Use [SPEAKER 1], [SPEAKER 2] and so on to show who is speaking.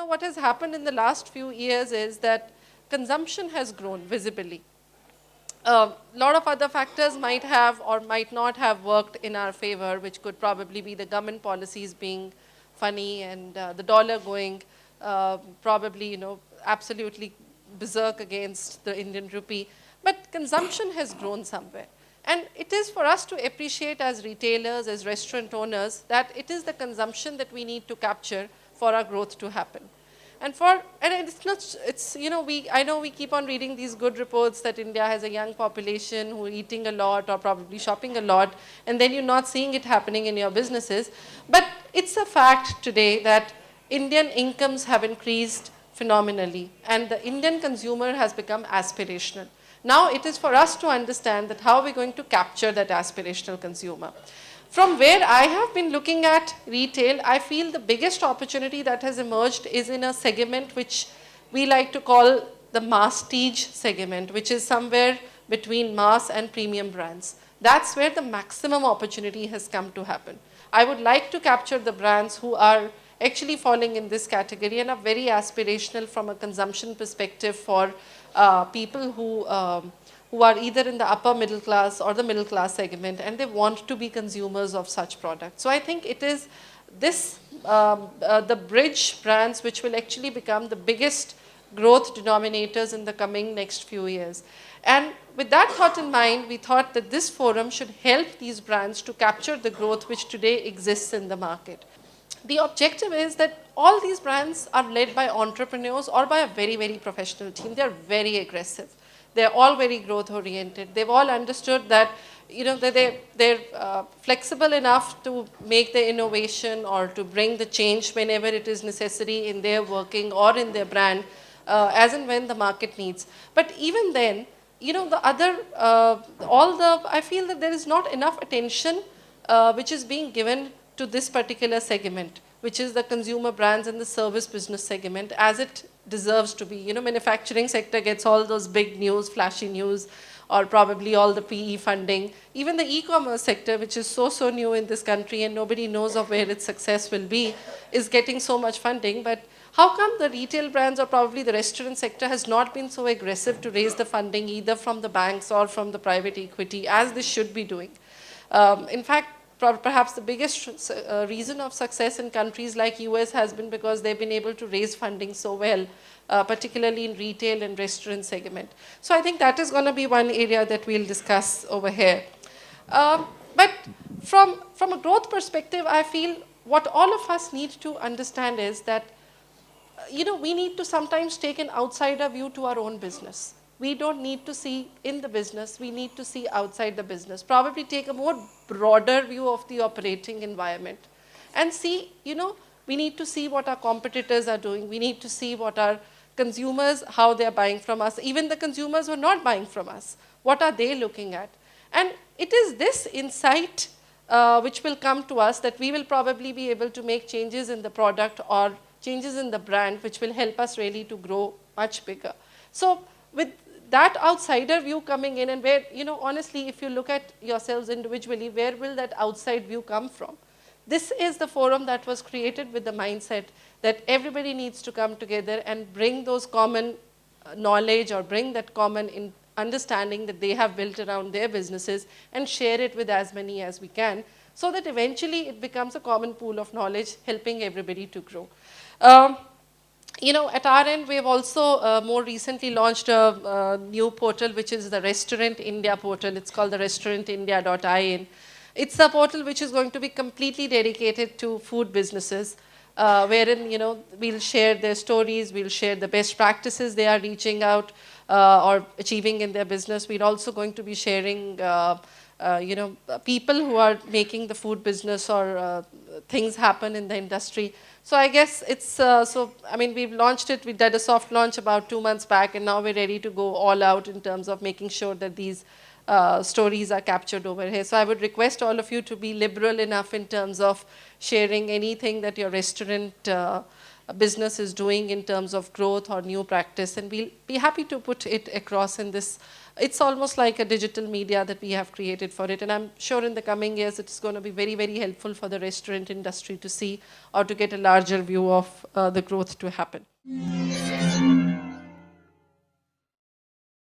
[SPEAKER 1] what has happened in the last few years is that consumption has grown visibly. A lot of other factors might have or might not have worked in our favor, which could probably be the government policies being funny and the dollar going probably, absolutely berserk against the Indian rupee. But consumption has grown somewhere. And it is for us to appreciate as retailers, as restaurant owners, that it is the consumption that we need to capture for our growth to happen. And it's not, I know we keep on reading these good reports that India has a young population who are eating a lot or probably shopping a lot, and then you're not seeing it happening in your businesses. But it's a fact today that Indian incomes have increased phenomenally, and the Indian consumer has become aspirational. Now it is for us to understand that how we're going to capture that aspirational consumer. From where I have been looking at retail, I feel the biggest opportunity that has emerged is in a segment which we like to call the masstige segment, which is somewhere between mass and premium brands. That's where the maximum opportunity has come to happen. I would like to capture the brands who are actually falling in this category and are very aspirational from a consumption perspective for people who are either in the upper middle class or the middle class segment, and they want to be consumers of such products. So I think it is this, the bridge brands which will actually become the biggest growth denominators in the coming next few years. And with that thought in mind, we thought that this forum should help these brands to capture the growth which today exists in the market. The objective is that all these brands are led by entrepreneurs or by a very, very professional team. They are very aggressive. They're all very growth oriented. They've all understood that, that they're flexible enough to make the innovation or to bring the change whenever it is necessary in their working or in their brand, as and when the market needs. But even then, I feel that there is not enough attention which is being given to this particular segment, which is the consumer brands and the service business segment, as it deserves to be. Manufacturing sector gets all those big news, flashy news, or probably all the PE funding. Even the e-commerce sector, which is so new in this country and nobody knows of where its success will be, is getting so much funding. But how come the retail brands or probably the restaurant sector has not been so aggressive to raise the funding either from the banks or from the private equity as they should be doing? In fact, perhaps the biggest reason of success in countries like US has been because they've been able to raise funding so well, particularly in retail and restaurant segment. So I think that is going to be one area that we'll discuss over here. But from a growth perspective, I feel what all of us need to understand is that, we need to sometimes take an outsider view to our own business. We don't need to see in the business, we need to see outside the business. Probably take a more broader view of the operating environment and see, we need to see what our competitors are doing. We need to see what our consumers, how they're buying from us. Even the consumers who are not buying from us, what are they looking at? And it is this insight which will come to us that we will probably be able to make changes in the product or changes in the brand, which will help us really to grow much bigger. So with that outsider view coming in, and where, honestly, if you look at yourselves individually, where will that outside view come from? This is the forum that was created with the mindset that everybody needs to come together and bring those common knowledge or bring that common understanding that they have built around their businesses and share it with as many as we can, so that eventually it becomes a common pool of knowledge helping everybody to grow. At our end, we have also more recently launched a new portal, which is the Restaurant India portal. It's called the restaurantindia.in. It's a portal which is going to be completely dedicated to food businesses, wherein, we'll share their stories, we'll share the best practices they are reaching out or achieving in their business. We're also going to be sharing, people who are making the food business or things happen in the industry. So I guess it's, we've launched it, we did a soft launch about 2 months back, and now we're ready to go all out in terms of making sure that these stories are captured over here. So I would request all of you to be liberal enough in terms of sharing anything that your restaurant a business is doing in terms of growth or new practice, and we'll be happy to put it across in this. It's almost like a digital media that we have created for it, and I'm sure in the coming years it's going to be very, very helpful for the restaurant industry to see or to get a larger view of the growth to happen.